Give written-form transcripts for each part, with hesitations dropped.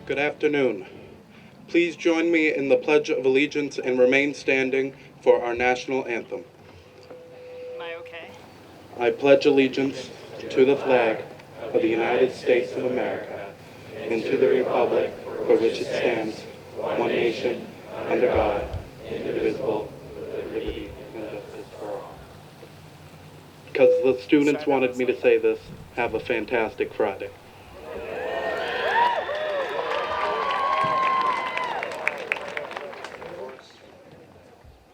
Good afternoon. Please join me in the Pledge of Allegiance and remain standing for our national anthem. Am I okay? I pledge allegiance to the flag of the United States of America and to the republic for which it stands, one nation, under God, indivisible, with liberty and justice for all. Because the students wanted me to say this, have a fantastic Friday.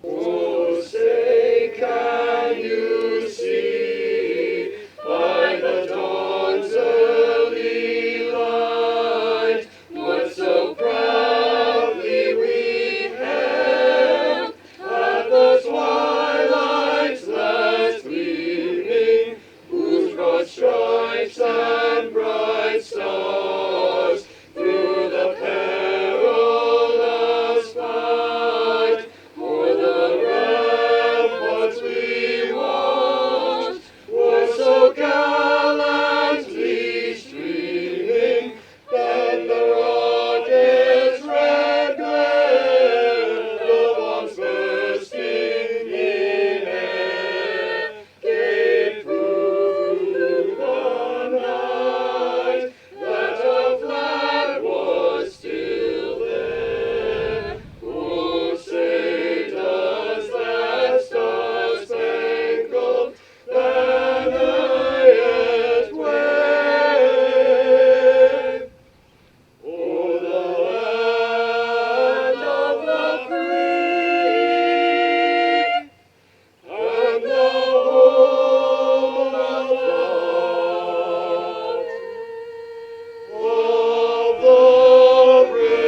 Oh, say, can you see by the dawn's early light what so proudly we hailed at the twilight's last gleaming, whose broad stripes and bright stars through the perilous fight o'er the ramparts we watched were so gallantly streaming, then the rocket's red glare, the bombs bursting in air, gave through the night that our flag was still there. Oh, say does that star-spangled banner yet wave o'er the land of the free and the home of the brave.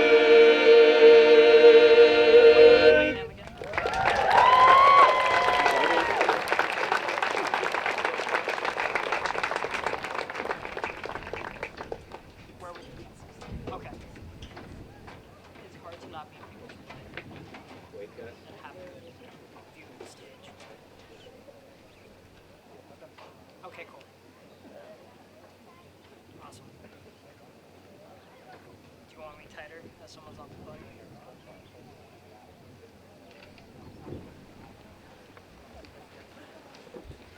Where were the dances? Okay. It's hard to not be people and have a good view of the stage. Okay, cool. Awesome. Do you want me tighter as someone's on the phone?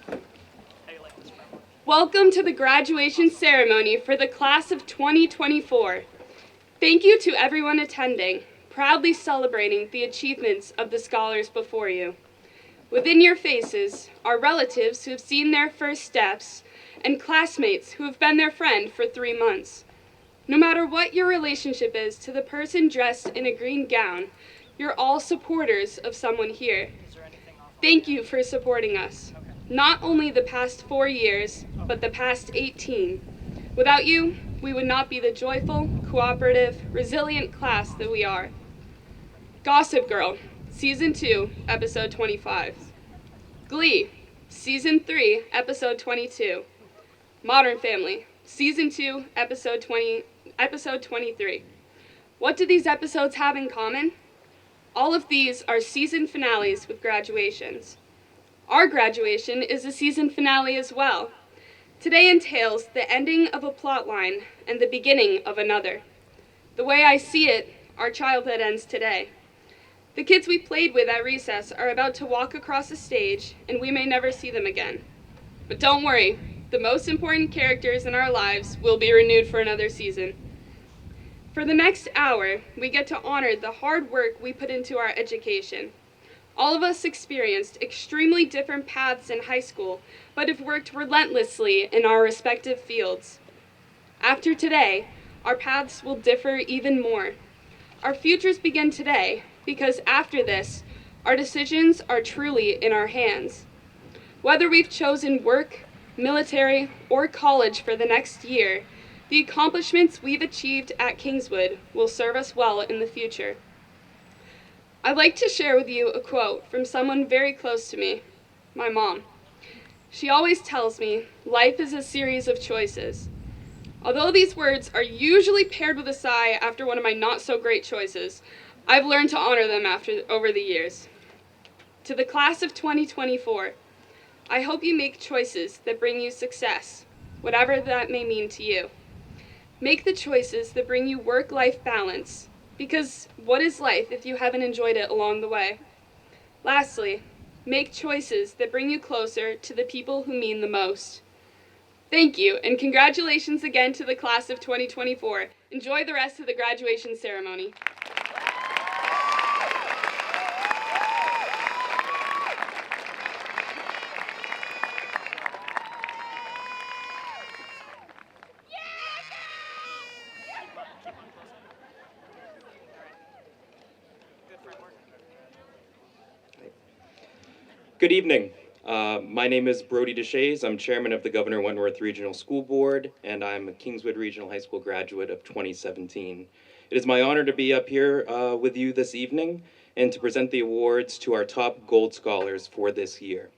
How do you like this framework? Welcome to the graduation ceremony for the class of 2024. Thank you to everyone attending, proudly celebrating the achievements of the scholars before you. Within your faces are relatives who have seen their first steps and classmates who have been their friend for 3 months. No matter what your relationship is to the person dressed in a green gown, you're all supporters of someone here. Is there anything off? Thank you for supporting us. Okay. Not only the past 4 years, but the past 18. Without you, we would not be the joyful, cooperative, resilient class that we are. Gossip Girl, Season 2, Episode 25. Glee, Season 3, Episode 22. Modern Family, Season 2, Episode 23. What do these episodes have in common? All of these are season finales with graduations. Our graduation is a season finale as well. Today entails the ending of a plot line and the beginning of another. The way I see it, our childhood ends today. The kids we played with at recess are about to walk across the stage, and we may never see them again. But don't worry, the most important characters in our lives will be renewed for another season. For the next hour, we get to honor the hard work we put into our education. All of us experienced extremely different paths in high school, but have worked relentlessly in our respective fields. After today, our paths will differ even more. Our futures begin today, because after this, our decisions are truly in our hands. Whether we've chosen work, military, or college for the next year, the accomplishments we've achieved at Kingswood will serve us well in the future. I'd like to share with you a quote from someone very close to me, my mom. She always tells me, life is a series of choices. Although these words are usually paired with a sigh after one of my not-so-great choices, I've learned to honor them over the years. To the class of 2024, I hope you make choices that bring you success, whatever that may mean to you. Make the choices that bring you work-life balance, because what is life if you haven't enjoyed it along the way? Lastly, make choices that bring you closer to the people who mean the most. Thank you, and congratulations again to the class of 2024. Enjoy the rest of the graduation ceremony. Good evening. My name is Brody Deshays. I'm chairman of the Governor Wentworth Regional School Board, and I'm a Kingswood Regional High School graduate of 2017. It is my honor to be up here with you this evening and to present the awards to our top Gold Scholars for this year.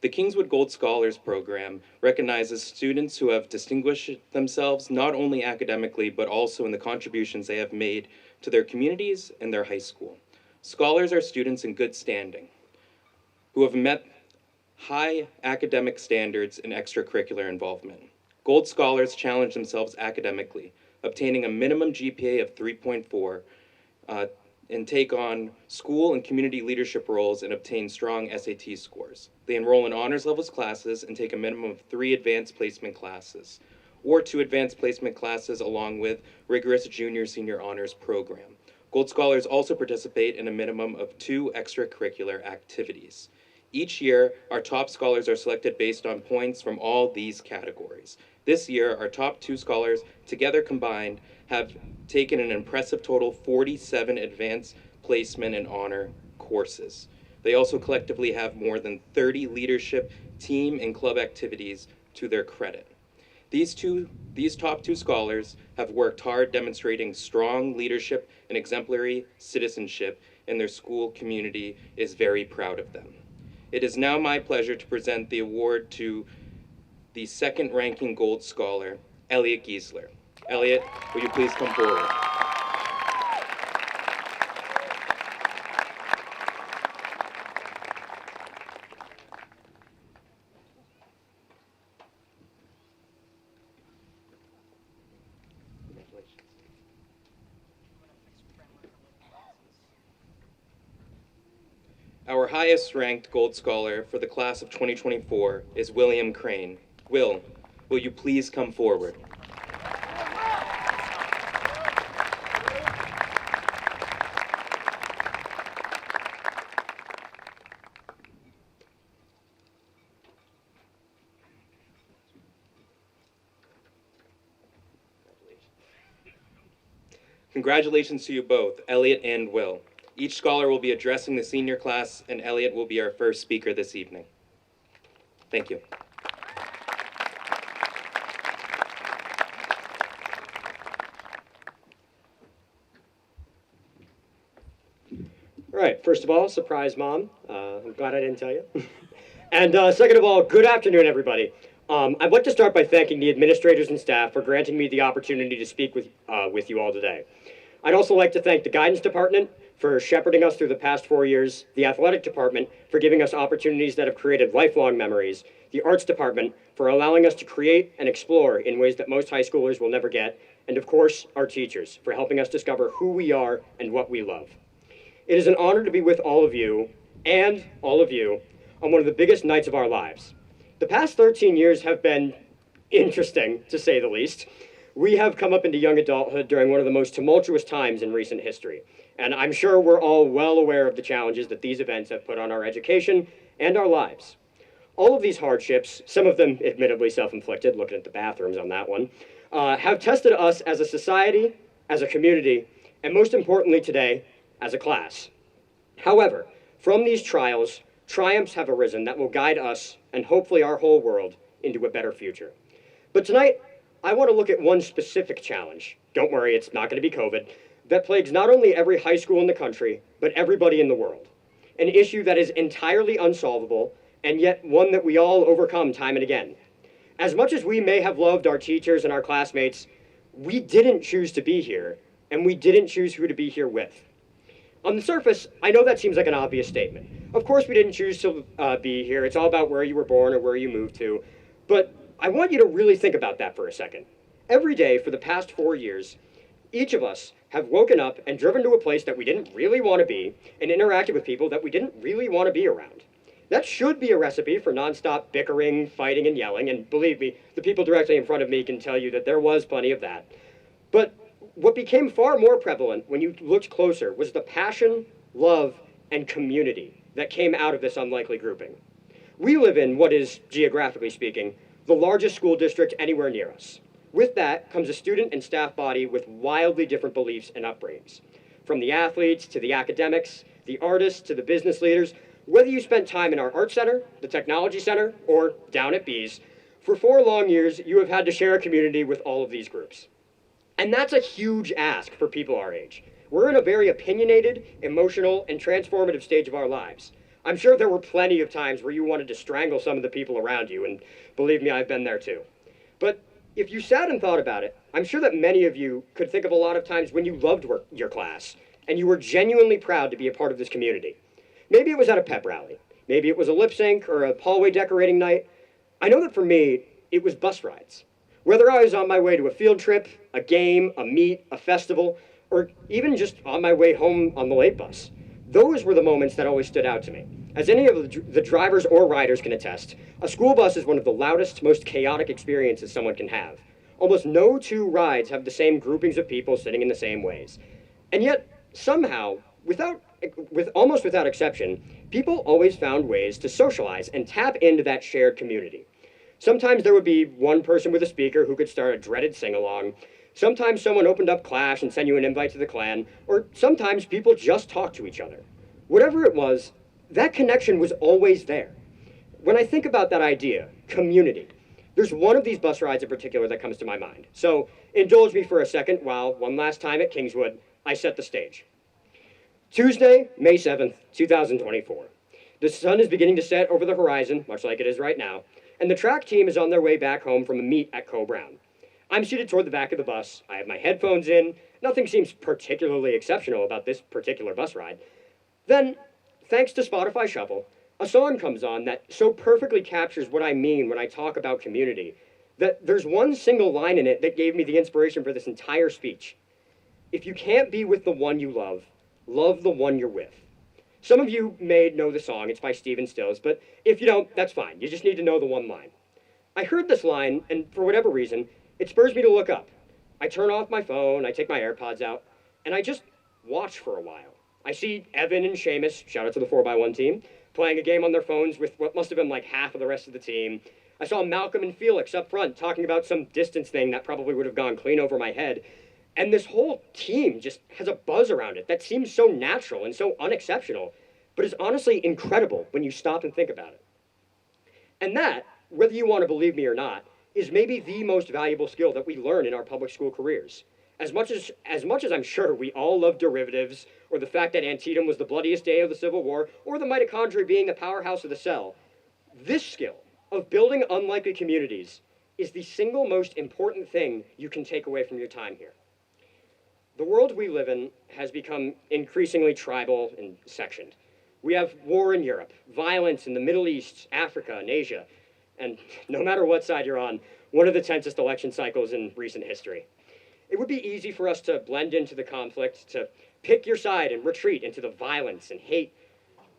The Kingswood Gold Scholars Program recognizes students who have distinguished themselves not only academically, but also in the contributions they have made to their communities and their high school. Scholars are students in good standing who have met high academic standards and extracurricular involvement. Gold Scholars challenge themselves academically, obtaining a minimum GPA of 3.4, and take on school and community leadership roles and obtain strong SAT scores. They enroll in honors levels classes and take a minimum of 3 advanced placement classes, or 2 advanced placement classes along with rigorous junior-senior honors program. Gold Scholars also participate in a minimum of 2 extracurricular activities. Each year, our top scholars are selected based on points from all these categories. This year, our top 2 scholars, together combined, have taken an impressive total 47 advanced placement and honor courses. They also collectively have more than 30 leadership, team, and club activities to their credit. These top 2 scholars have worked hard demonstrating strong leadership and exemplary citizenship, and their school community is very proud of them. It is now my pleasure to present the award to the second-ranking Gold Scholar, Elliot Giesler. Elliot, will you please come forward? Our highest ranked Gold Scholar for the class of 2024 is William Crane. Will you please come forward? Congratulations to you both, Elliot and Will. Each scholar will be addressing the senior class, and Elliot will be our first speaker this evening. Thank you. All right, first of all, surprise, Mom. I'm glad I didn't tell you. And second of all, good afternoon, everybody. I'd like to start by thanking the administrators and staff for granting me the opportunity to speak with you all today. I'd also like to thank the guidance department for shepherding us through the past 4 years, the athletic department for giving us opportunities that have created lifelong memories, the arts department for allowing us to create and explore in ways that most high schoolers will never get, and of course, our teachers for helping us discover who we are and what we love. It is an honor to be with all of you and all of you on one of the biggest nights of our lives. The past 13 years have been interesting, to say the least. We have come up into young adulthood during one of the most tumultuous times in recent history, and I'm sure we're all well aware of the challenges that these events have put on our education and our lives. All of these hardships, some of them admittedly self-inflicted, looking at the bathrooms on that one, have tested us as a society, as a community, and most importantly today, as a class. However, from these trials, triumphs have arisen that will guide us and hopefully our whole world into a better future. But tonight, I want to look at one specific challenge. Don't worry, it's not going to be COVID, that plagues not only every high school in the country, but everybody in the world. An issue that is entirely unsolvable, and yet one that we all overcome time and again. As much as we may have loved our teachers and our classmates, we didn't choose to be here, and we didn't choose who to be here with. On the surface, I know that seems like an obvious statement. Of course we didn't choose to be here. It's all about where you were born or where you moved to. But I want you to really think about that for a second. Every day for the past 4 years, each of us have woken up and driven to a place that we didn't really want to be and interacted with people that we didn't really want to be around. That should be a recipe for nonstop bickering, fighting, and yelling, and believe me, the people directly in front of me can tell you that there was plenty of that. But what became far more prevalent when you looked closer was the passion, love, and community that came out of this unlikely grouping. We live in what is, geographically speaking, the largest school district anywhere near us. With that comes a student and staff body with wildly different beliefs and upbringings. From the athletes to the academics, the artists to the business leaders, whether you spent time in our art center, the technology center, or down at Bees, for 4 long years you have had to share a community with all of these groups. And that's a huge ask for people our age. We're in a very opinionated, emotional, and transformative stage of our lives. I'm sure there were plenty of times where you wanted to strangle some of the people around you, and believe me, I've been there too. But if you sat and thought about it, I'm sure that many of you could think of a lot of times when you loved your class, and you were genuinely proud to be a part of this community. Maybe it was at a pep rally. Maybe it was a lip sync or a hallway decorating night. I know that for me, it was bus rides. Whether I was on my way to a field trip, a game, a meet, a festival, or even just on my way home on the late bus. Those were the moments that always stood out to me. As any of the drivers or riders can attest, a school bus is one of the loudest, most chaotic experiences someone can have. Almost no 2 rides have the same groupings of people sitting in the same ways. And yet, somehow, almost without exception, people always found ways to socialize and tap into that shared community. Sometimes there would be one person with a speaker who could start a dreaded sing-along. Sometimes someone opened up Clash and sent you an invite to the clan, or sometimes people just talked to each other. Whatever it was, that connection was always there. When I think about that idea, community, there's one of these bus rides in particular that comes to my mind. So indulge me for a second while, one last time at Kingswood, I set the stage. Tuesday, May 7th, 2024. The sun is beginning to set over the horizon, much like it is right now, and the track team is on their way back home from a meet at Co-Brown. I'm seated toward the back of the bus. I have my headphones in. Nothing seems particularly exceptional about this particular bus ride. Then, thanks to Spotify Shuffle, a song comes on that so perfectly captures what I mean when I talk about community that there's one single line in it that gave me the inspiration for this entire speech. If you can't be with the one you love, love the one you're with. Some of you may know the song. It's by Stephen Stills, but if you don't, that's fine. You just need to know the one line. I heard this line, and for whatever reason, it spurs me to look up. I turn off my phone, I take my AirPods out, and I just watch for a while. I see Evan and Seamus, shout out to the 4x1 team, playing a game on their phones with what must have been like half of the rest of the team. I saw Malcolm and Felix up front talking about some distance thing that probably would have gone clean over my head. And this whole team just has a buzz around it that seems so natural and so unexceptional, but is honestly incredible when you stop and think about it. And that, whether you want to believe me or not, is maybe the most valuable skill that we learn in our public school careers. As much as I'm sure we all love derivatives, or the fact that Antietam was the bloodiest day of the Civil War, or the mitochondria being the powerhouse of the cell, this skill of building unlikely communities is the single most important thing you can take away from your time here. The world we live in has become increasingly tribal and sectioned. We have war in Europe, violence in the Middle East, Africa, and Asia, and no matter what side you're on, one of the tensest election cycles in recent history. It would be easy for us to blend into the conflict, to pick your side and retreat into the violence and hate.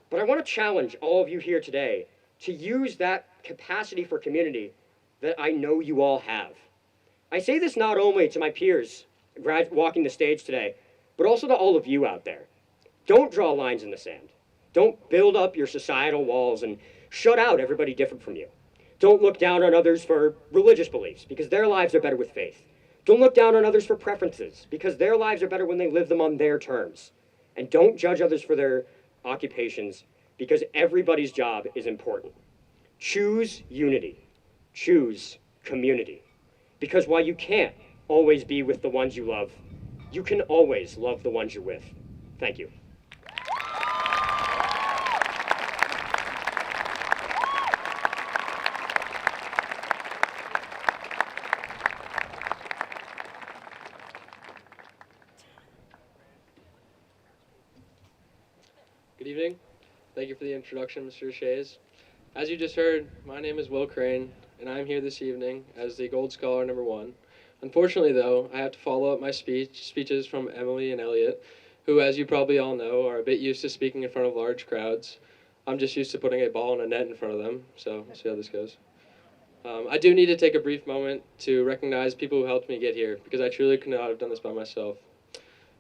But I want to challenge all of you here today to use that capacity for community that I know you all have. I say this not only to my peers walking the stage today, but also to all of you out there. Don't draw lines in the sand. Don't build up your societal walls and shut out everybody different from you. Don't look down on others for religious beliefs, because their lives are better with faith. Don't look down on others for preferences, because their lives are better when they live them on their terms. And don't judge others for their occupations, because everybody's job is important. Choose unity. Choose community. Because while you can't always be with the ones you love, you can always love the ones you're with. Thank you. Good evening. Thank you for the introduction, Mr. Shays. As you just heard, my name is Will Crane, and I'm here this evening as the Gold Scholar #1 Unfortunately, though, I have to follow up my speeches from Emily and Elliot, who, as you probably all know, are a bit used to speaking in front of large crowds. I'm just used to putting a ball in a net in front of them, so we'll see how this goes. I do need to take a brief moment to recognize people who helped me get here, because I truly could not have done this by myself.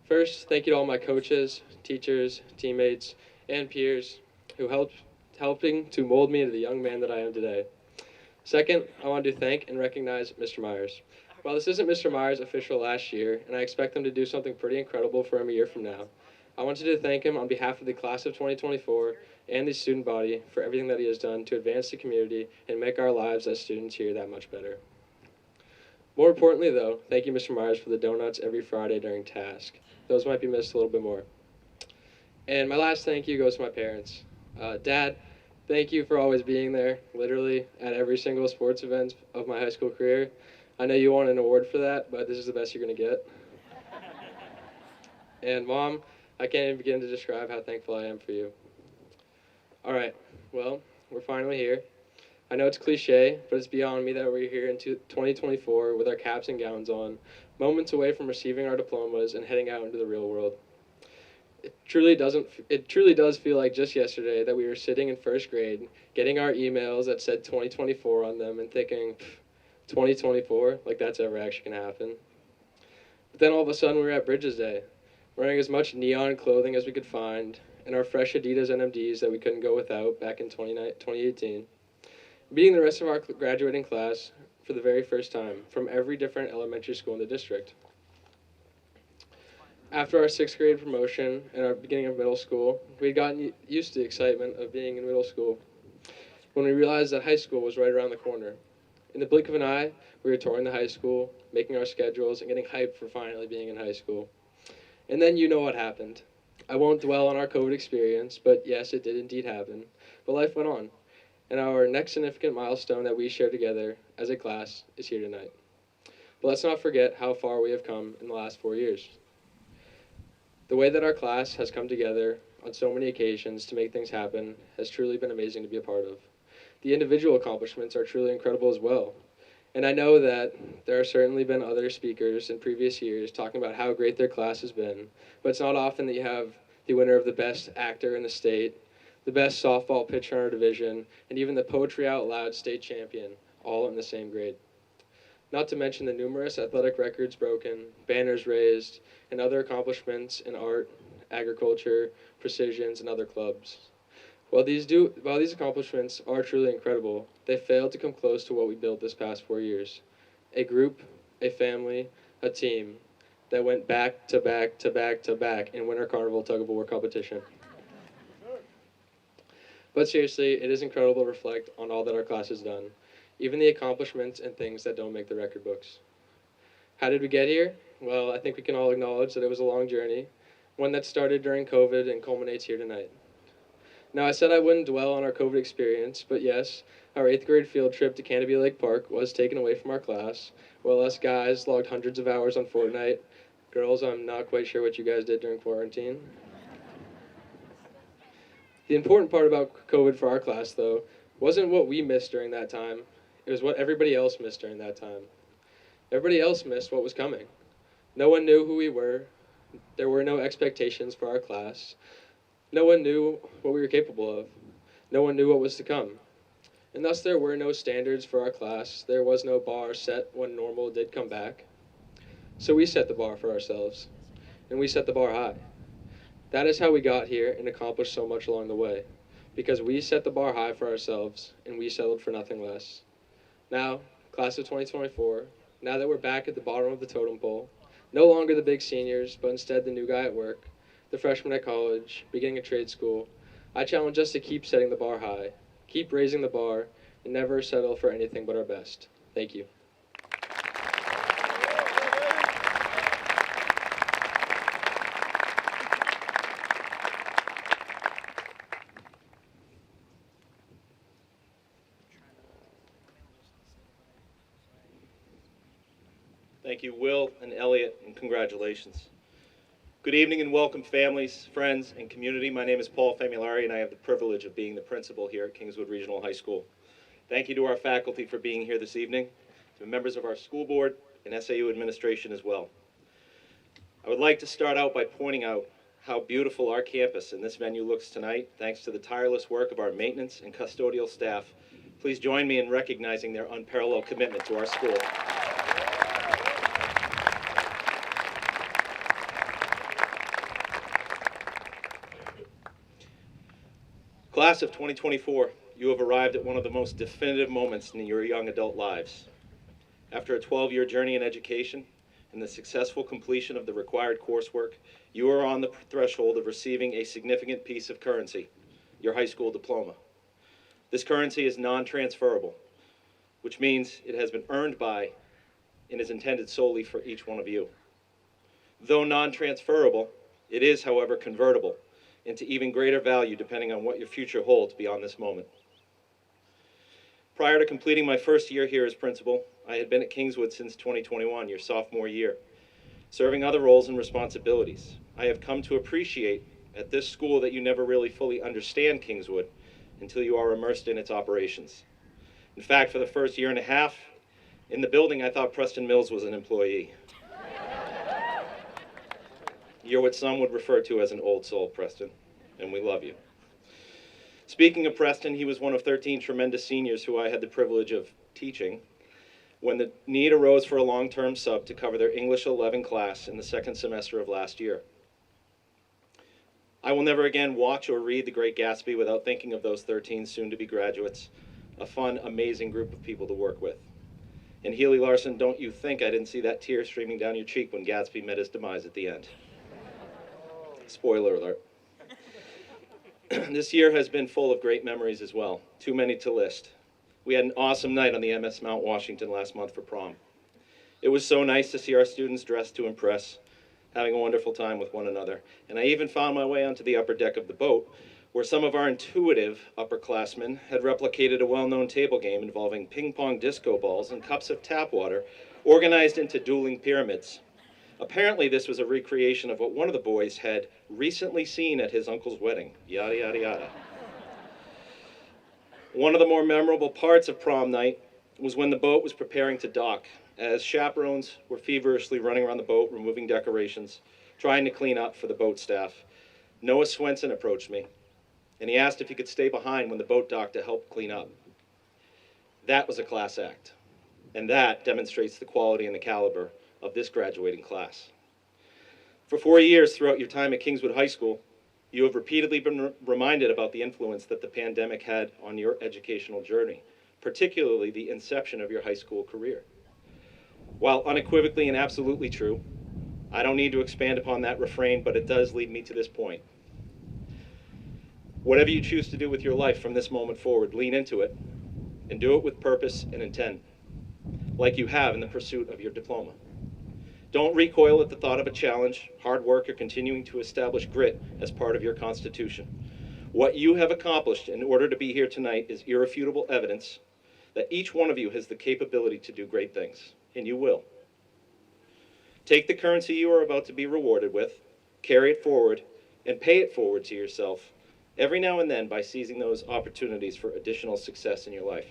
First, thank you to all my coaches, teachers, teammates, and peers who helping to mold me into the young man that I am today. Second, I want to thank and recognize Mr. Myers. While this isn't Mr. Myers' official last year, and I expect him to do something pretty incredible for him a year from now, I wanted to thank him on behalf of the class of 2024 and the student body for everything that he has done to advance the community and make our lives as students here that much better. More importantly, though, thank you, Mr. Myers, for the donuts every Friday during task. Those might be missed a little bit more. And my last thank you goes to my parents. Dad, thank you for always being there, literally, at every single sports event of my high school career. I know you want an award for that, but this is the best you're going to get. And Mom, I can't even begin to describe how thankful I am for you. All right, well, we're finally here. I know it's cliche, but it's beyond me that we're here in 2024 with our caps and gowns on, moments away from receiving our diplomas and heading out into the real world. It truly does feel like just yesterday that we were sitting in first grade, getting our emails that said 2024 on them and thinking, 2024, like that's ever actually gonna happen. But then all of a sudden we were at Bridges Day, wearing as much neon clothing as we could find, and our fresh Adidas NMDs that we couldn't go without back in 2018. Meeting the rest of our graduating class for the very first time from every different elementary school in the district. After our 6th grade promotion and our beginning of middle school, we had gotten used to the excitement of being in middle school when we realized that high school was right around the corner. In the blink of an eye, we were touring the high school, making our schedules, and getting hyped for finally being in high school. And then you know what happened. I won't dwell on our COVID experience, but yes, it did indeed happen. But life went on, and our next significant milestone that we share together as a class is here tonight. But let's not forget how far we have come in the last 4 years. The way that our class has come together on so many occasions to make things happen has truly been amazing to be a part of. The individual accomplishments are truly incredible as well. And I know that there have certainly been other speakers in previous years talking about how great their class has been, but it's not often that you have the winner of the best actor in the state, the best softball pitcher in our division, and even the Poetry Out Loud state champion, all in the same grade. Not to mention the numerous athletic records broken, banners raised, and other accomplishments in art, agriculture, precisions, and other clubs. While these accomplishments are truly incredible, they failed to come close to what we built this past 4 years. A group, a family, a team that went back to back to back to back in Winter Carnival Tug of War competition. But seriously, it is incredible to reflect on all that our class has done, even the accomplishments and things that don't make the record books. How did we get here? Well, I think we can all acknowledge that it was a long journey, one that started during COVID and culminates here tonight. Now, I said I wouldn't dwell on our COVID experience, but yes, our 8th grade field trip to Canopy Lake Park was taken away from our class, while us guys logged hundreds of hours on Fortnite. Girls, I'm not quite sure what you guys did during quarantine. The important part about COVID for our class, though, wasn't what we missed during that time. It was what everybody else missed during that time. Everybody else missed what was coming. No one knew who we were. There were no expectations for our class. No one knew what we were capable of. No one knew what was to come. And thus there were no standards for our class. There was no bar set when normal did come back. So we set the bar for ourselves. And we set the bar high. That is how we got here and accomplished so much along the way. Because we set the bar high for ourselves and we settled for nothing less. Now, class of 2024, now that we're back at the bottom of the totem pole, no longer the big seniors, but instead the new guy at work, the freshman at college, beginning a trade school, I challenge us to keep setting the bar high, keep raising the bar, and never settle for anything but our best. Thank you. Thank you, Will and Elliot, and congratulations. Good evening and welcome, families, friends, and community. My name is Paul Famulari, and I have the privilege of being the principal here at Kingswood Regional High School. Thank you to our faculty for being here this evening, to members of our school board, and SAU administration as well. I would like to start out by pointing out how beautiful our campus and this venue looks tonight, thanks to the tireless work of our maintenance and custodial staff. Please join me in recognizing their unparalleled commitment to our school. Class of 2024, you have arrived at one of the most definitive moments in your young adult lives. After a 12-year journey in education and the successful completion of the required coursework, you are on the threshold of receiving a significant piece of currency, your high school diploma. This currency is non-transferable, which means it has been earned by and is intended solely for each one of you. Though non-transferable, it is, however, convertible into even greater value depending on what your future holds beyond this moment. Prior to completing my first year here as principal, I had been at Kingswood since 2021, your sophomore year, serving other roles and responsibilities. I have come to appreciate at this school that you never really fully understand Kingswood until you are immersed in its operations. In fact, for the first year and a half in the building, I thought Preston Mills was an employee. You're what some would refer to as an old soul, Preston, and we love you. Speaking of Preston, he was one of 13 tremendous seniors who I had the privilege of teaching when the need arose for a long-term sub to cover their English 11 class in the second semester of last year. I will never again watch or read The Great Gatsby without thinking of those 13 soon-to-be graduates, a fun, amazing group of people to work with. And Healy Larson, don't you think I didn't see that tear streaming down your cheek when Gatsby met his demise at the end. Spoiler alert. This year has been full of great memories as well, too many to list. We had an awesome night on the MS Mount Washington last month for prom. It was so nice to see our students dressed to impress, having a wonderful time with one another. And I even found my way onto the upper deck of the boat, where some of our intuitive upperclassmen had replicated a well-known table game involving ping-pong disco balls and cups of tap water organized into dueling pyramids. Apparently, this was a recreation of what one of the boys had recently seen at his uncle's wedding, yada, yada, yada. One of the more memorable parts of prom night was when the boat was preparing to dock, as chaperones were feverishly running around the boat, removing decorations, trying to clean up for the boat staff. Noah Swenson approached me, and he asked if he could stay behind when the boat docked to help clean up. That was a class act, and that demonstrates the quality and the caliber of this graduating class. For 4 years throughout your time at Kingswood High School, you have repeatedly been reminded about the influence that the pandemic had on your educational journey, particularly the inception of your high school career. While unequivocally and absolutely true, I don't need to expand upon that refrain, but it does lead me to this point. Whatever you choose to do with your life from this moment forward, lean into it and do it with purpose and intent, like you have in the pursuit of your diploma. Don't recoil at the thought of a challenge, hard work, or continuing to establish grit as part of your constitution. What you have accomplished in order to be here tonight is irrefutable evidence that each one of you has the capability to do great things, and you will. Take the currency you are about to be rewarded with, carry it forward, and pay it forward to yourself every now and then by seizing those opportunities for additional success in your life.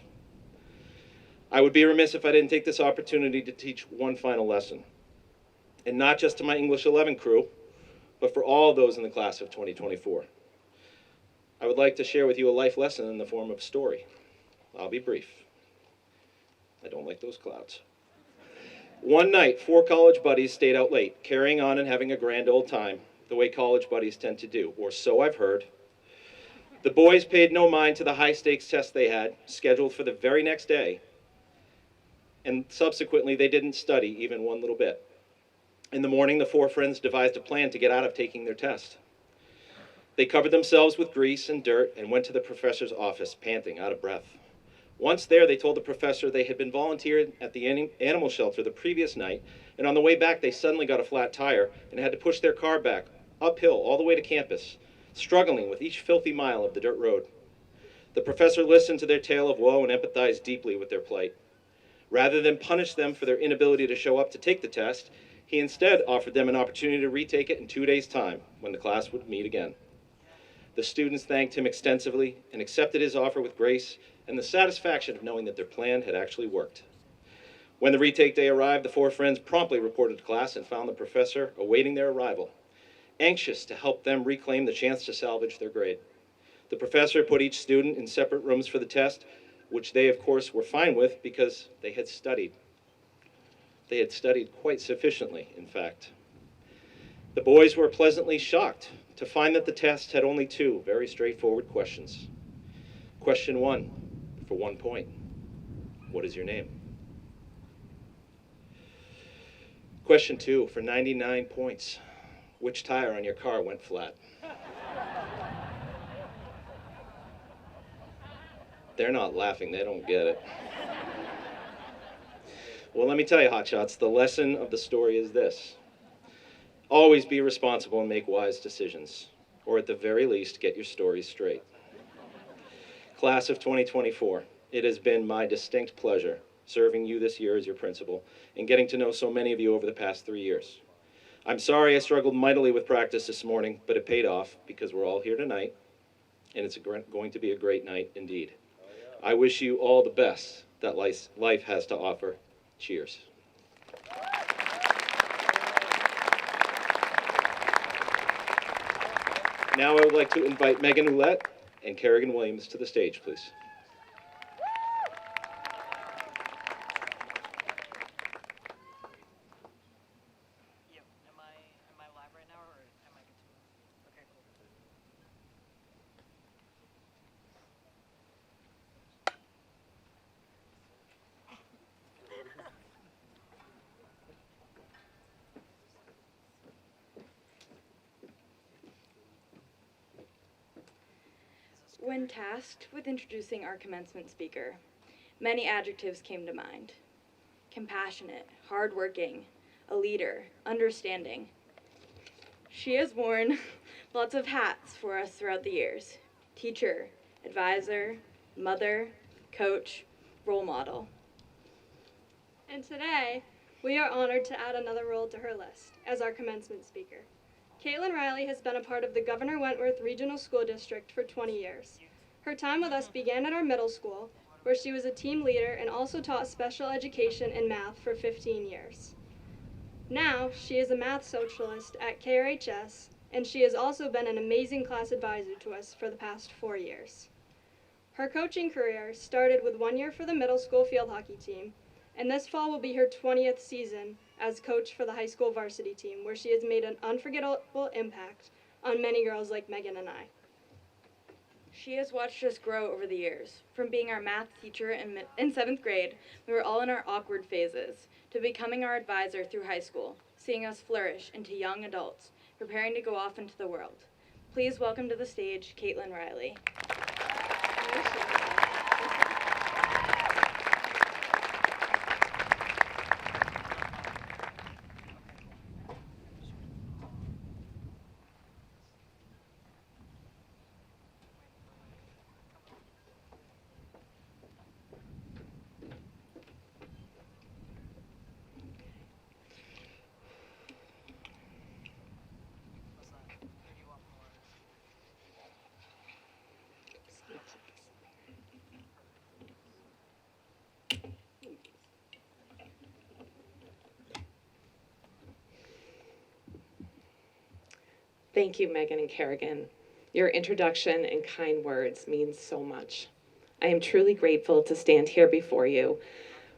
I would be remiss if I didn't take this opportunity to teach one final lesson. And not just to my English 11 crew, but for all those in the class of 2024. I would like to share with you a life lesson in the form of a story. I'll be brief. I don't like those clouds. One night, 4 college buddies stayed out late, carrying on and having a grand old time, the way college buddies tend to do, or so I've heard. The boys paid no mind to the high-stakes test they had, scheduled for the very next day, and subsequently they didn't study even one little bit. In the morning, the 4 friends devised a plan to get out of taking their test. They covered themselves with grease and dirt and went to the professor's office, panting, out of breath. Once there, they told the professor they had been volunteering at the animal shelter the previous night, and on the way back, they suddenly got a flat tire and had to push their car back, uphill, all the way to campus, struggling with each filthy mile of the dirt road. The professor listened to their tale of woe and empathized deeply with their plight. Rather than punish them for their inability to show up to take the test, he instead offered them an opportunity to retake it in 2 days' time, when the class would meet again. The students thanked him extensively and accepted his offer with grace and the satisfaction of knowing that their plan had actually worked. When the retake day arrived, the four friends promptly reported to class and found the professor awaiting their arrival, anxious to help them reclaim the chance to salvage their grade. The professor put each student in separate rooms for the test, which they, of course, were fine with because they had studied. They had studied quite sufficiently, in fact. The boys were pleasantly shocked to find that the test had only two very straightforward questions. Question 1, for 1 point. What is your name? Question 2, for 99 points. Which tire on your car went flat? They're not laughing, they don't get it. Well, let me tell you, hotshots, the lesson of the story is this. Always be responsible and make wise decisions, or at the very least, get your stories straight. Class of 2024, it has been my distinct pleasure serving you this year as your principal and getting to know so many of you over the past 3 years. I'm sorry I struggled mightily with practice this morning, but it paid off because we're all here tonight, and it's going to be a great night indeed. I wish you all the best that life has to offer. Cheers. Now I would like to invite Megan Ouellette and Kerrigan Williams to the stage, please. Yep. Am I live right now, or am I good to go? Okay, cool. When tasked with introducing our commencement speaker, many adjectives came to mind. Compassionate, hardworking, a leader, understanding. She has worn lots of hats for us throughout the years. Teacher, advisor, mother, coach, role model. And today, we are honored to add another role to her list as our commencement speaker. Caitlin Riley has been a part of the Governor Wentworth Regional School District for 20 years. Her time with us began at our middle school, where she was a team leader and also taught special education and math for 15 years. Now, she is a math socialist at KRHS, and she has also been an amazing class advisor to us for the past 4 years. Her coaching career started with 1 year for the middle school field hockey team, and this fall will be her 20th season as coach for the high school varsity team, where she has made an unforgettable impact on many girls like Megan and I. She has watched us grow over the years, from being our math teacher in 7th grade, we were all in our awkward phases, to becoming our advisor through high school, seeing us flourish into young adults, preparing to go off into the world. Please welcome to the stage, Caitlin Riley. Thank you, Megan and Kerrigan. Your introduction and kind words mean so much. I am truly grateful to stand here before you,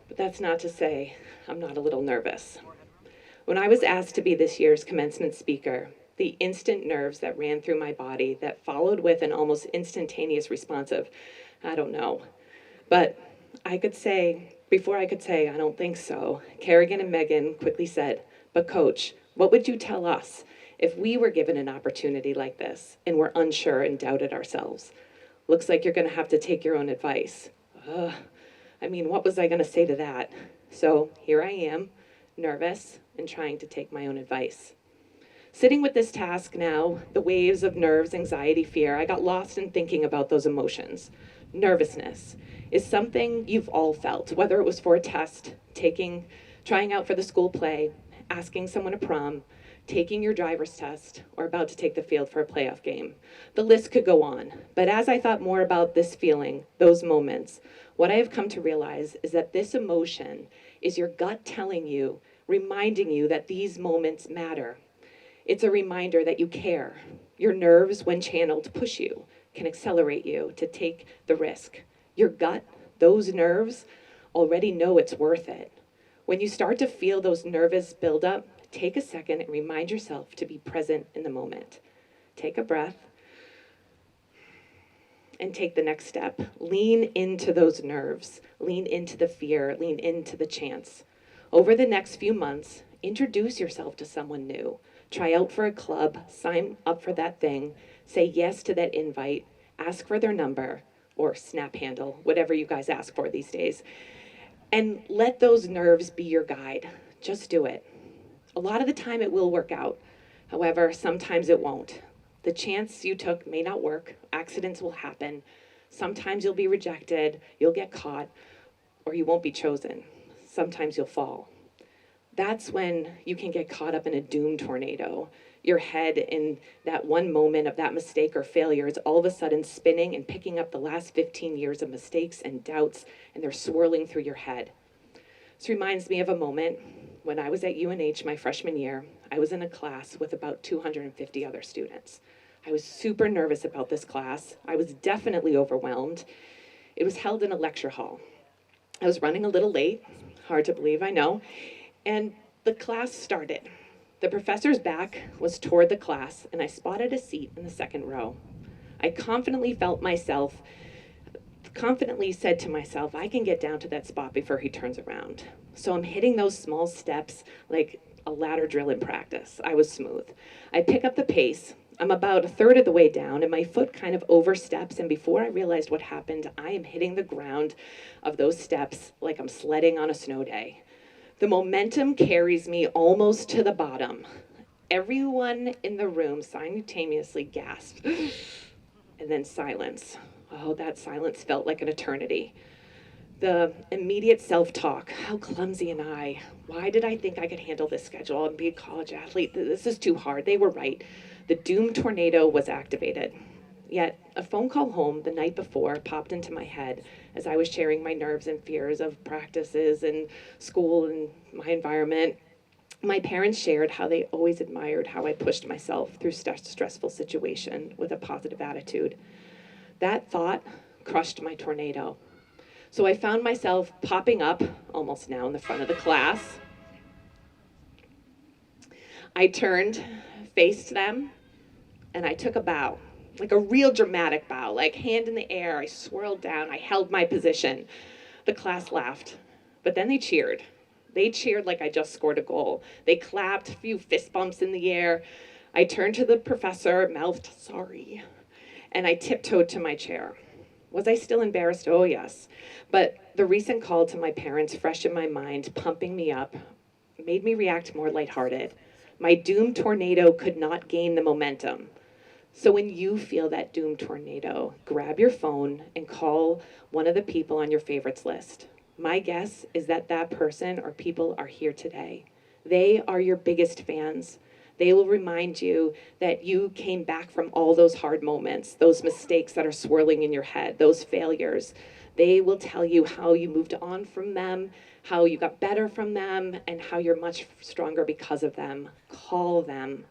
but that's not to say I'm not a little nervous. When I was asked to be this year's commencement speaker, the instant nerves that ran through my body that followed with an almost instantaneous response of, I don't know. But before I could say, I don't think so, Kerrigan and Megan quickly said, but Coach, what would you tell us if we were given an opportunity like this and were unsure and doubted ourselves? Looks like you're going to have to take your own advice. What was I going to say to that? So here I am, nervous and trying to take my own advice. Sitting with this task now, the waves of nerves, anxiety, fear, I got lost in thinking about those emotions. Nervousness is something you've all felt, whether it was for a test, trying out for the school play, asking someone to prom, taking your driver's test, or about to take the field for a playoff game. The list could go on, but as I thought more about this feeling, those moments, what I have come to realize is that this emotion is your gut telling you, reminding you that these moments matter. It's a reminder that you care. Your nerves, when channeled, push you, can accelerate you to take the risk. Your gut, those nerves, already know it's worth it. When you start to feel those nervous buildup, take a second and remind yourself to be present in the moment. Take a breath and take the next step. Lean into those nerves, lean into the fear, lean into the chance. Over the next few months, introduce yourself to someone new. Try out for a club, sign up for that thing, say yes to that invite, ask for their number or snap handle, whatever you guys ask for these days. And let those nerves be your guide. Just do it. A lot of the time it will work out. However, sometimes it won't. The chance you took may not work. Accidents will happen. Sometimes you'll be rejected, you'll get caught, or you won't be chosen. Sometimes you'll fall. That's when you can get caught up in a doom tornado. Your head in that one moment of that mistake or failure is all of a sudden spinning and picking up the last 15 years of mistakes and doubts, and they're swirling through your head. This reminds me of a moment when I was at UNH my freshman year. I was in a class with about 250 other students. I was super nervous about this class. I was definitely overwhelmed. It was held in a lecture hall. I was running a little late, hard to believe, I know, and the class started. The professor's back was toward the class, and I spotted a seat in the second row. I confidently said to myself, I can get down to that spot before he turns around. So I'm hitting those small steps like a ladder drill in practice. I was smooth. I pick up the pace. I'm about a third of the way down, and my foot kind of oversteps, and before I realized what happened, I am hitting the ground of those steps like I'm sledding on a snow day. The momentum carries me almost to the bottom. Everyone in the room simultaneously gasped, and then silence. Oh, that silence felt like an eternity. The immediate self-talk, how clumsy am I? Why did I think I could handle this schedule and be a college athlete? This is too hard. They were right. The doom tornado was activated. Yet a phone call home the night before popped into my head as I was sharing my nerves and fears of practices and school and my environment. My parents shared how they always admired how I pushed myself through stressful situation with a positive attitude. That thought crushed my tornado. So I found myself popping up, almost now in the front of the class. I turned, faced them, and I took a bow, like a real dramatic bow, like hand in the air. I swirled down, I held my position. The class laughed, but then they cheered. They cheered like I just scored a goal. They clapped, a few fist bumps in the air. I turned to the professor, mouthed, sorry, and I tiptoed to my chair. Was I still embarrassed? Oh, yes. But the recent call to my parents, fresh in my mind, pumping me up, made me react more lighthearted. My doom tornado could not gain the momentum. So when you feel that doom tornado, grab your phone and call one of the people on your favorites list. My guess is that that person or people are here today. They are your biggest fans. They will remind you that you came back from all those hard moments, those mistakes that are swirling in your head, those failures. They will tell you how you moved on from them, how you got better from them, and how you're much stronger because of them. Call them.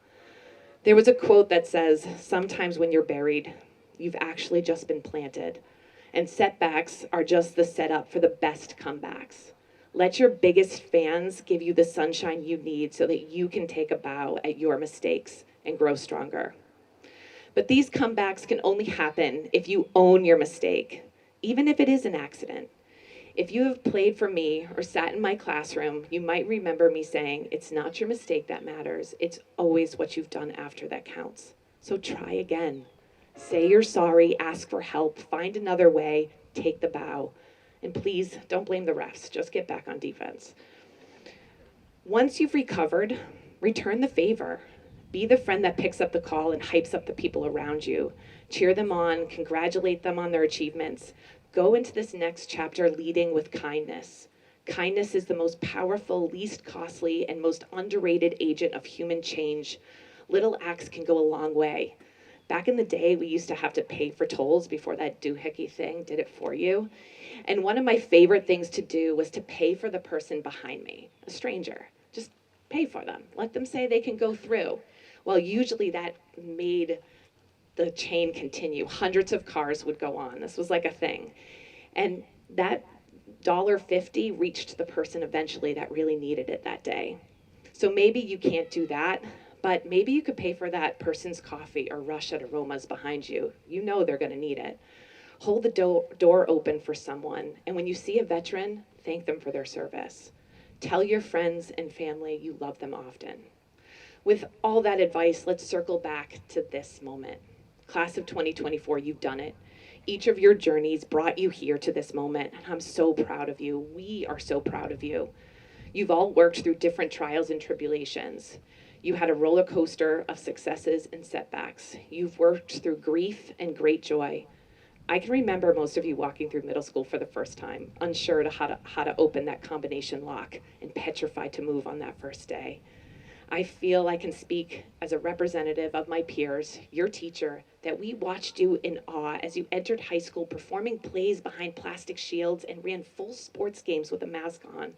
There was a quote that says, sometimes when you're buried, you've actually just been planted, and setbacks are just the setup for the best comebacks. Let your biggest fans give you the sunshine you need so that you can take a bow at your mistakes and grow stronger. But these comebacks can only happen if you own your mistake, even if it is an accident. If you have played for me or sat in my classroom, you might remember me saying, it's not your mistake that matters, it's always what you've done after that counts. So try again. Say you're sorry, ask for help, find another way, take the bow. And please, don't blame the refs, just get back on defense. Once you've recovered, return the favor. Be the friend that picks up the call and hypes up the people around you. Cheer them on, congratulate them on their achievements. Go into this next chapter leading with kindness. Kindness is the most powerful, least costly, and most underrated agent of human change. Little acts can go a long way. Back in the day, we used to have to pay for tolls before that doohickey thing did it for you. And one of my favorite things to do was to pay for the person behind me, a stranger. Just pay for them. Let them say they can go through. Well, usually that made the chain continue. Hundreds of cars would go on. This was like a thing. And that $1.50 reached the person eventually that really needed it that day. So maybe you can't do that, but maybe you could pay for that person's coffee or rush at aromas behind you. You know they're going to need it. Hold the door open for someone, and when you see a veteran, thank them for their service. Tell your friends and family you love them often. With all that advice, let's circle back to this moment. Class of 2024, you've done it. Each of your journeys brought you here to this moment, and I'm so proud of you. We are so proud of you. You've all worked through different trials and tribulations. You had a roller coaster of successes and setbacks. You've worked through grief and great joy. I can remember most of you walking through middle school for the first time, unsure to how to open that combination lock and petrified to move on that first day. I feel I can speak as a representative of my peers, your teacher, that we watched you in awe as you entered high school performing plays behind plastic shields and ran full sports games with a mask on.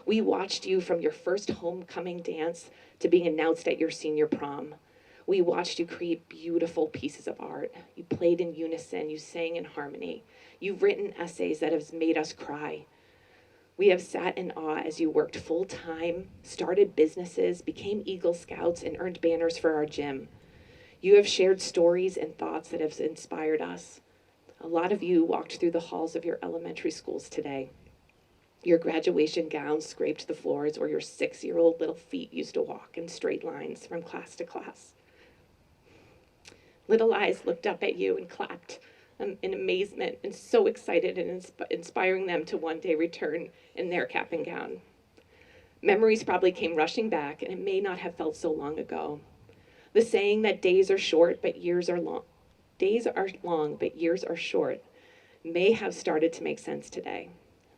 We watched you from your first homecoming dance to being announced at your senior prom. We watched you create beautiful pieces of art. You played in unison, you sang in harmony. You've written essays that have made us cry. We have sat in awe as you worked full-time, started businesses, became Eagle Scouts, and earned banners for our gym. You have shared stories and thoughts that have inspired us. A lot of you walked through the halls of your elementary schools today. Your graduation gowns scraped the floors where your 6-year-old little feet used to walk in straight lines from class to class. Little eyes looked up at you and clapped in amazement and so excited and inspiring them to one day return in their cap and gown. Memories probably came rushing back, and it may not have felt so long ago. The saying that days are short, but years are long. Days are long, but years are short may have started to make sense today.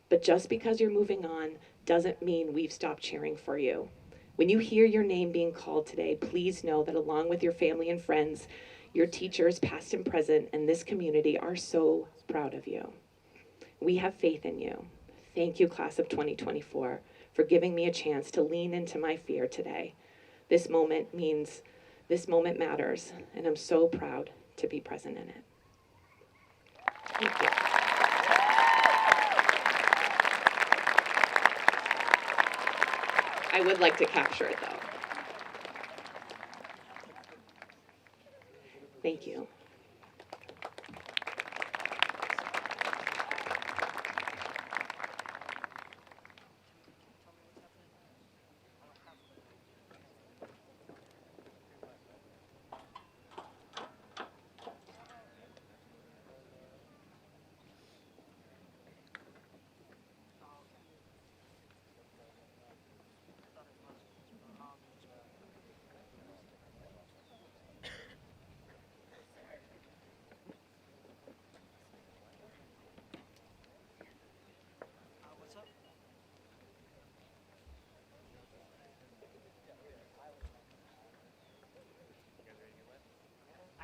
But just because you're moving on doesn't mean we've stopped cheering for you. When you hear your name being called today, please know that along with your family and friends, your teachers, past and present, and this community are so proud of you. We have faith in you. Thank you, class of 2024, for giving me a chance to lean into my fear today. This moment matters, and I'm so proud to be present in it. Thank you. I would like to capture it, though. Thank you.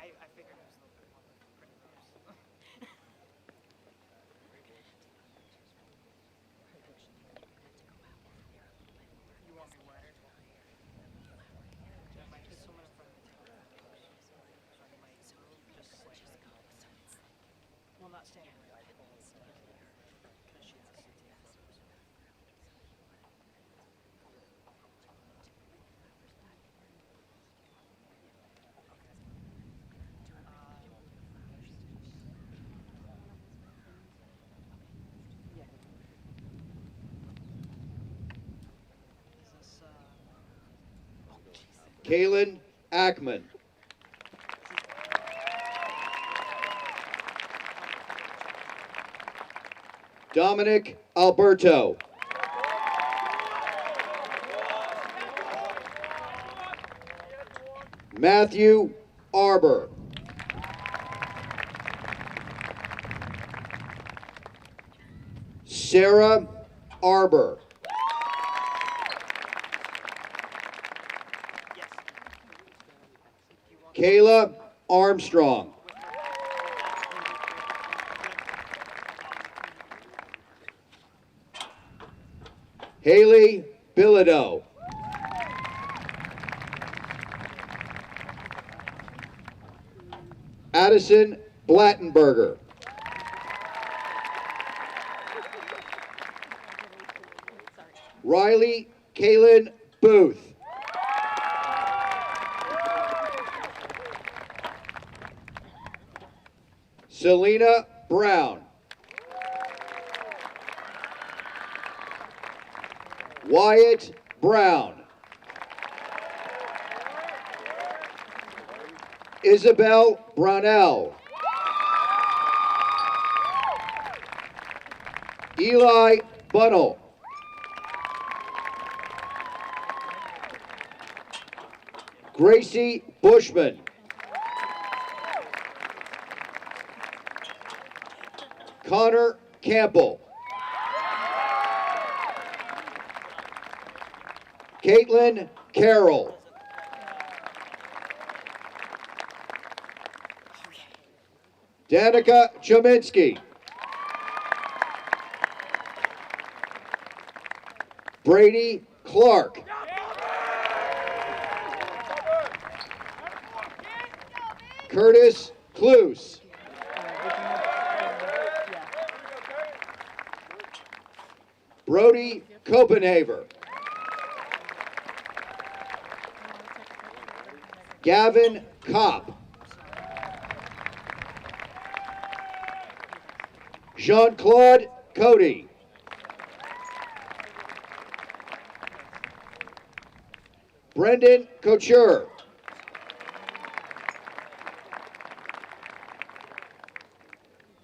I figured it was a little bit more pretty close. You want me wider? I might put someone in front of the table. So I might just slightly. Well, not standing right. Because she has to take photos. Kaylin Ackman. Dominic Alberto. Matthew Arbor. Sarah Arbor. Kayla Armstrong. Haley Bilodeau. Addison Blattenberger. Riley Kaylin Booth. Selena Brown. Wyatt Brown. Isabel Brownell. Eli Bunnell. Gracie Bushman. Connor Campbell. Caitlin Carroll. Danica Chominski. Brady Clark. Curtis Cluse. Brody Copenhaver. Gavin Kopp. Jean-Claude Cody. Brendan Couture.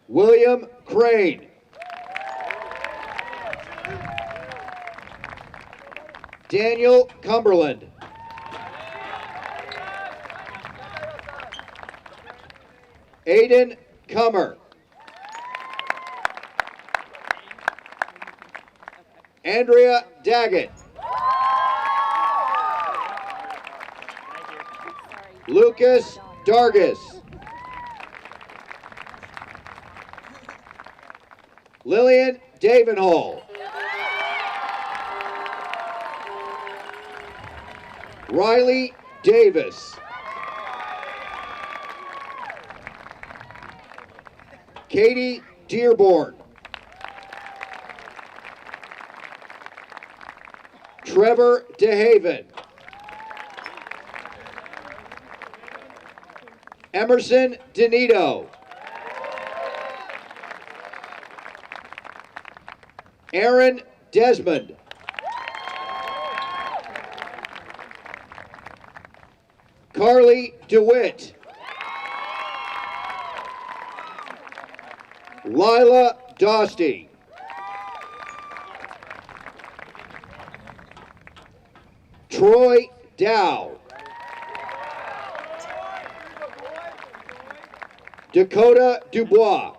William Crane. Daniel Cumberland. Aiden Cummer. Andrea Daggett. Lucas Dargis. Lillian Davenhall. Riley Davis. Katie Dearborn. Trevor DeHaven. Emerson Denito. Aaron Desmond. Carly DeWitt. Lila Dosty. Troy Dow. Dakota Dubois.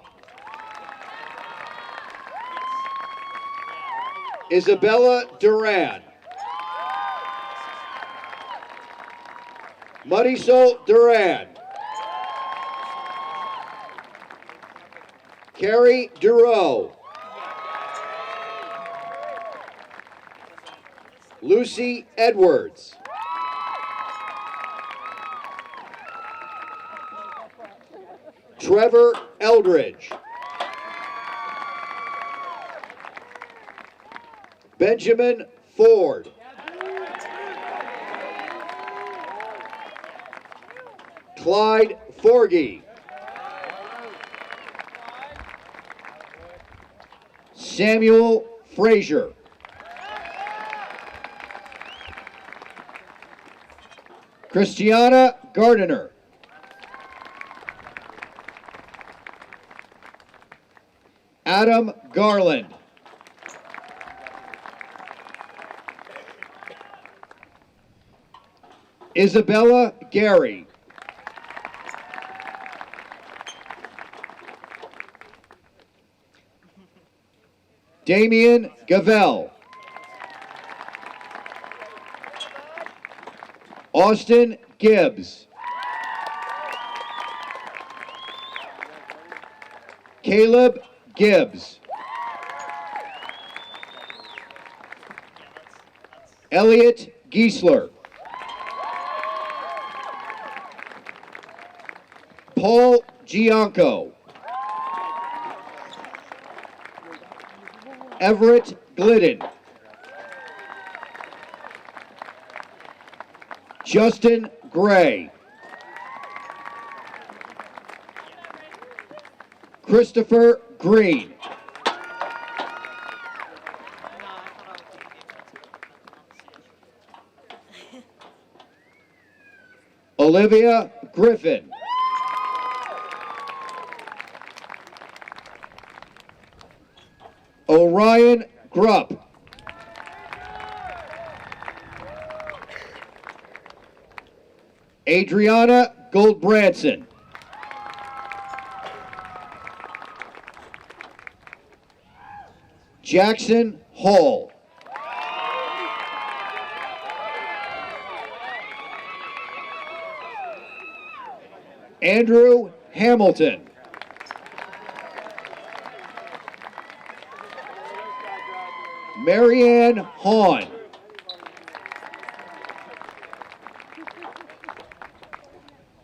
Isabella Duran. Marisol Duran. Carrie Duro. Lucy Edwards. Trevor Eldridge. Benjamin Ford. Clyde Forgy. Samuel Frazier. Christiana Gardiner. Adam Garland. Isabella Gary. Damian Gavell. Austin Gibbs. Caleb Gibbs. Elliot Giesler. Paul Gianco. Everett Glidden. Justin Gray. Christopher Green. Olivia Griffin. Orion Grupp. Adriana Goldbranson. Jackson Hall. Andrew Hamilton. Marianne Hahn.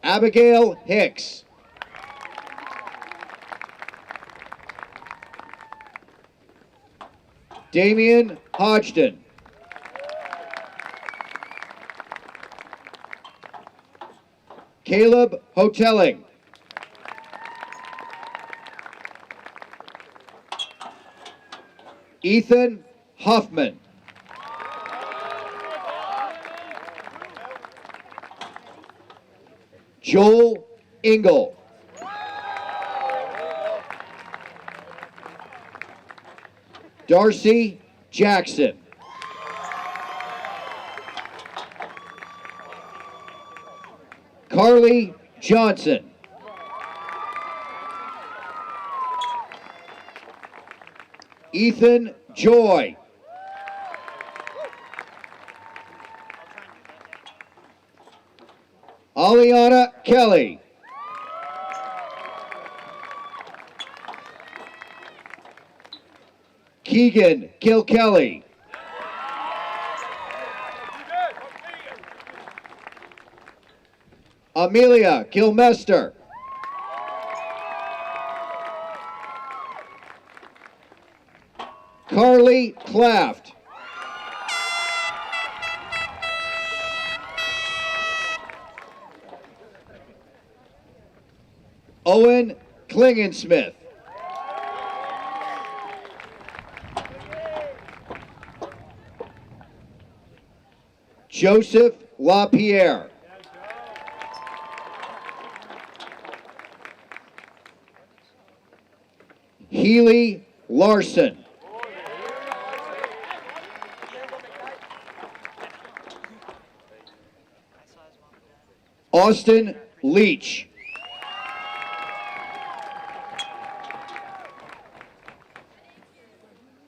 Abigail Hicks. Damian Hodgson. Caleb Hotelling. Ethan Huffman. Joel Engel. Darcy Jackson. Carly Johnson. Ethan Joy. Aliana Kelly. Keegan Kilkelly. Amelia Kilmester. Carly Claft. Owen Klingensmith. Joseph LaPierre. Healy Larson. Austin Leach.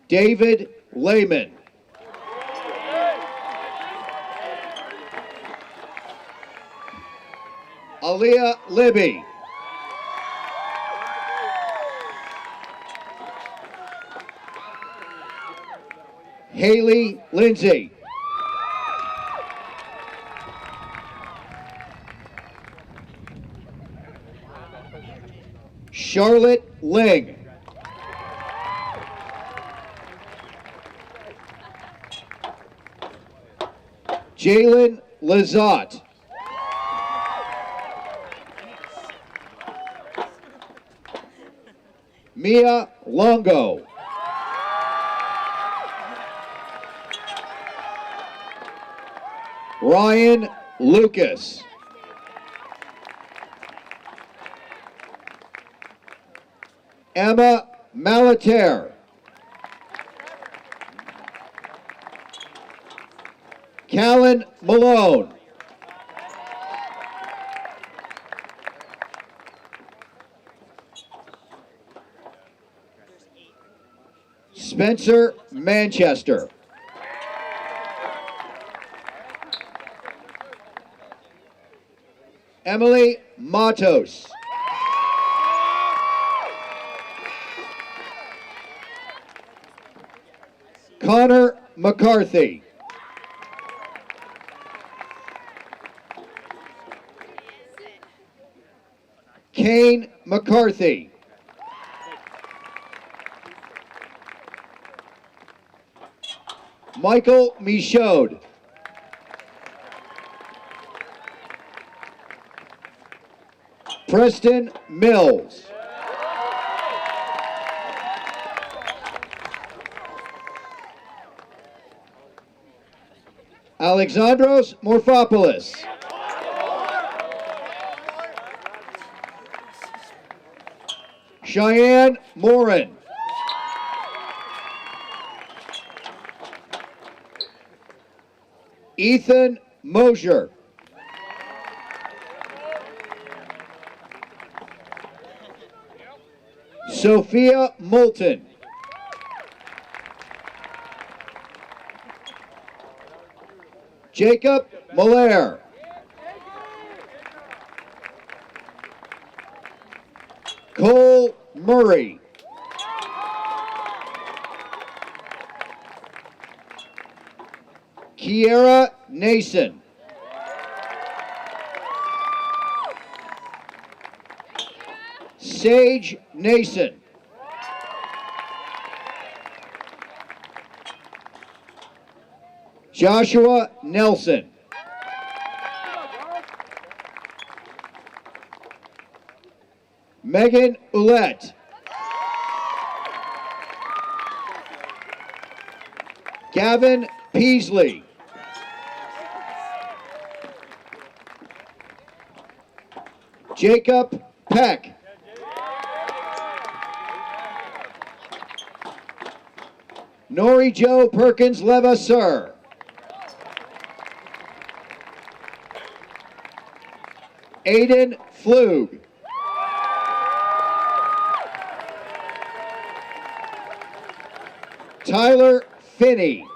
David Lehman. Aaliyah Libby. Haley Lindsay. Charlotte Ling. Jalen Lizotte. Mia Longo. Ryan Lucas. Emma Malater. Callan Malone. Spencer Manchester. Emily Matos. Connor McCarthy. Kane McCarthy. Michael Michaud. Preston Mills. Alexandros Morphopoulos. Cheyenne Morin. Ethan Mosier. Sophia Moulton. Jacob Malaire. Cole Murray. Kiera Nason. Sage Nason. Joshua Nelson. Megan Ouellette. Gavin Peasley. Jacob Peck. Nori Jo Perkins Levasseur. Aiden Flug. Tyler Finney.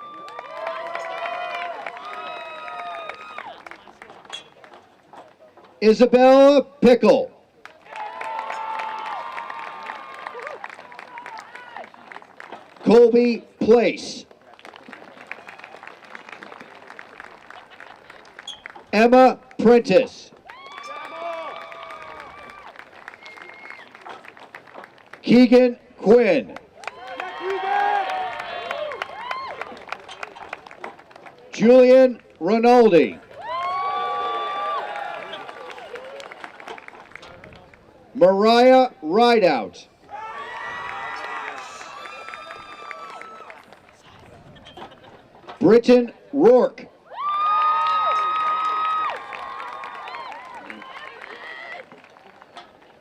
Isabella Pickle. Colby Place. Emma Prentice. Keegan Quinn. Julian Rinaldi. Mariah Rideout. Britton Rourke.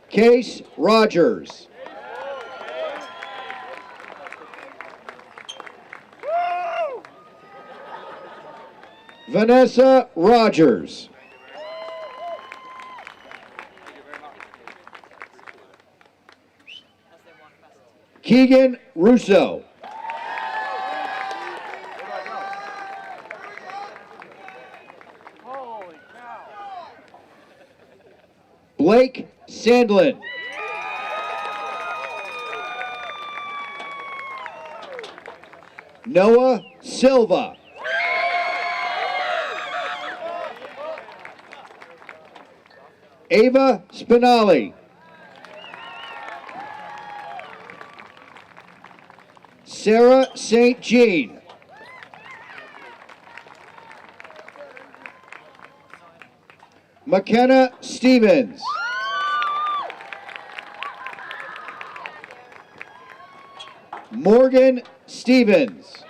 Case Rogers. Vanessa Rogers. Keegan Russo. Blake Sandlin. Noah Silva. Ava Spinali. Sarah St. Jean. McKenna Stevens. Morgan Stevens.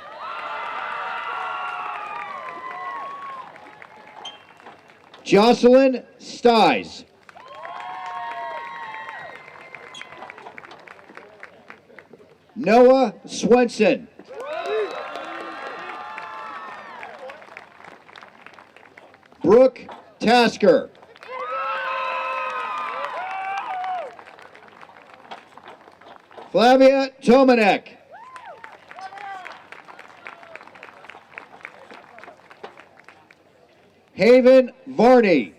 Jocelyn Sties. Noah Swenson. Brooke Tasker. Flavia Tomanek. Haven Varney.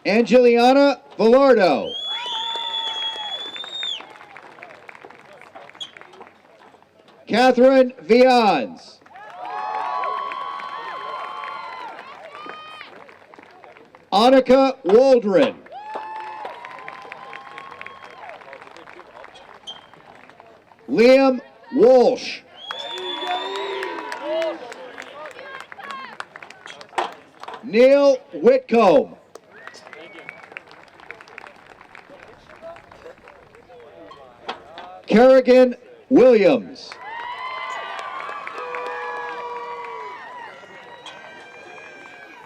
Angeliana Villardo. Catherine Vians. Annika Waldron. Liam Walsh. Neil Whitcomb. Kerrigan Williams.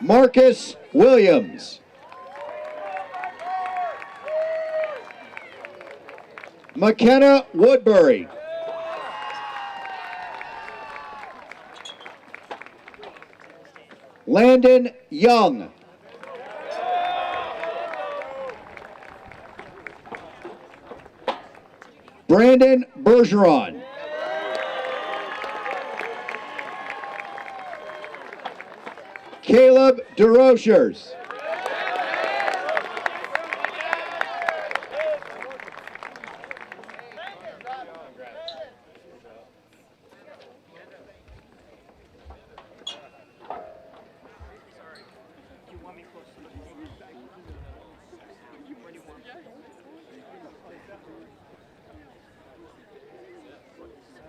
Marcus Williams. McKenna Woodbury. Landon Young. Brandon Bergeron. Caleb DeRochers.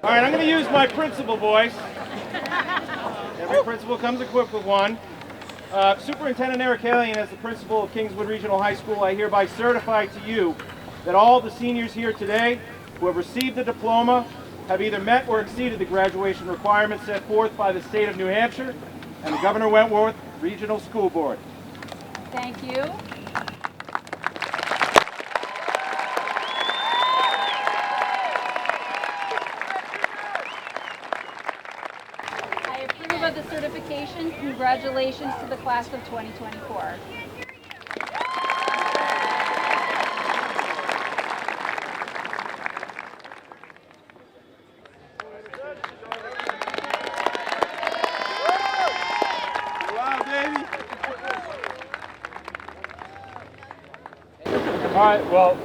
All right, I'm going to use my principal voice. Every principal comes equipped with one. Superintendent Eric Halian, as the principal of Kingswood Regional High School, I hereby certify to you that all the seniors here today who have received the diploma have either met or exceeded the graduation requirements set forth by the state of New Hampshire and the Governor Wentworth Regional School Board. Thank you. I approve of the certification. Congratulations to the class of 2024. All right, well,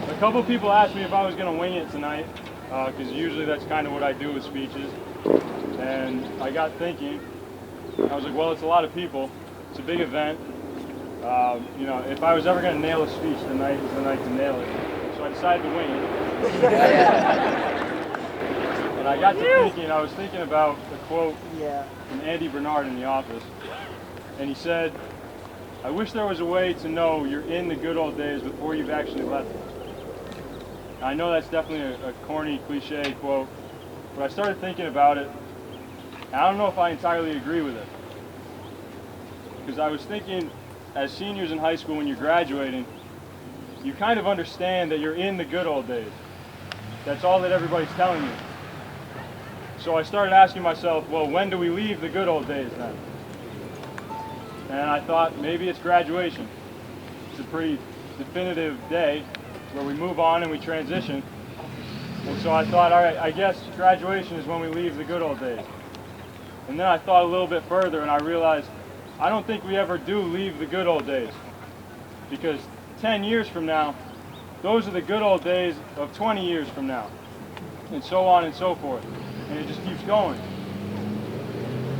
a couple people asked me if I was going to wing it tonight, because usually that's kind of what I do with speeches. And I got thinking, I was like, well, it's a lot of people. It's a big event. You know, if I was ever going to nail a speech, tonight is the night to nail it. So I decided to wing it. And I got to thinking, I was thinking about a quote from Andy Bernard in The Office. And he said, I wish there was a way to know you're in the good old days before you've actually left them. I know that's definitely a corny, cliche quote, but I started thinking about it, and I don't know if I entirely agree with it. Because I was thinking, as seniors in high school, when you're graduating, you kind of understand that you're in the good old days. That's all that everybody's telling you. So I started asking myself, well, when do we leave the good old days then? And I thought maybe it's graduation. It's a pretty definitive day where we move on and we transition. And so I thought, all right, I guess graduation is when we leave the good old days. And then I thought a little bit further and I realized I don't think we ever do leave the good old days. Because 10 years from now, those are the good old days of 20 years from now. And so on and so forth. And it just keeps going.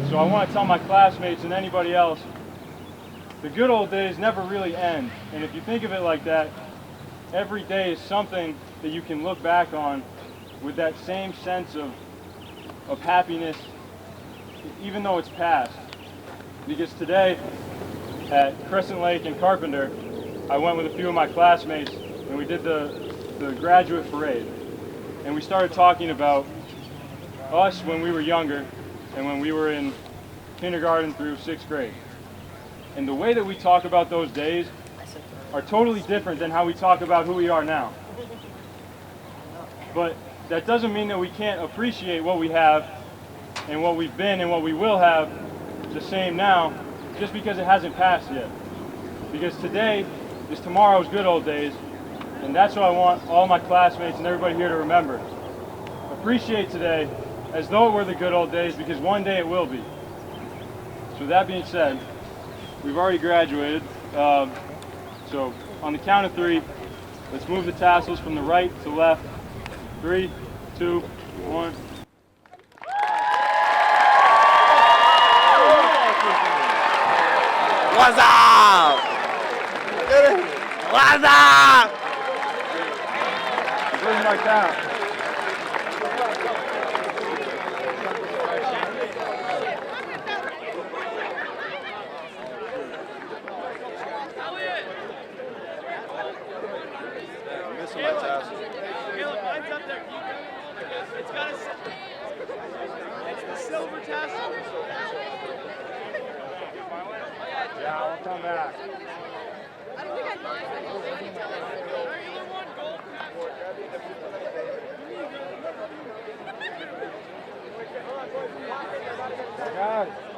So I want to tell my classmates and anybody else, the good old days never really end. And if you think of it like that, every day is something that you can look back on with that same sense of happiness, even though it's past. Because today at Crescent Lake and Carpenter, I went with a few of my classmates and we did the graduate parade. And we started talking about us when we were younger and when we were in kindergarten through 6th grade. And the way that we talk about those days are totally different than how we talk about who we are now. But that doesn't mean that we can't appreciate what we have and what we've been and what we will have the same now, just because it hasn't passed yet. Because today is tomorrow's good old days, and that's what I want all my classmates and everybody here to remember. Appreciate today, as though it were the good old days, because one day it will be. So with that being said, we've already graduated. So on the count of 3, let's move the tassels from the right to left. 3, 2, 1. What's up? What's up? Where's my count? Caleb, mine's up there. It's got a... It's the silver tassel. Yeah, I'll come back. I don't think I either one gold. God.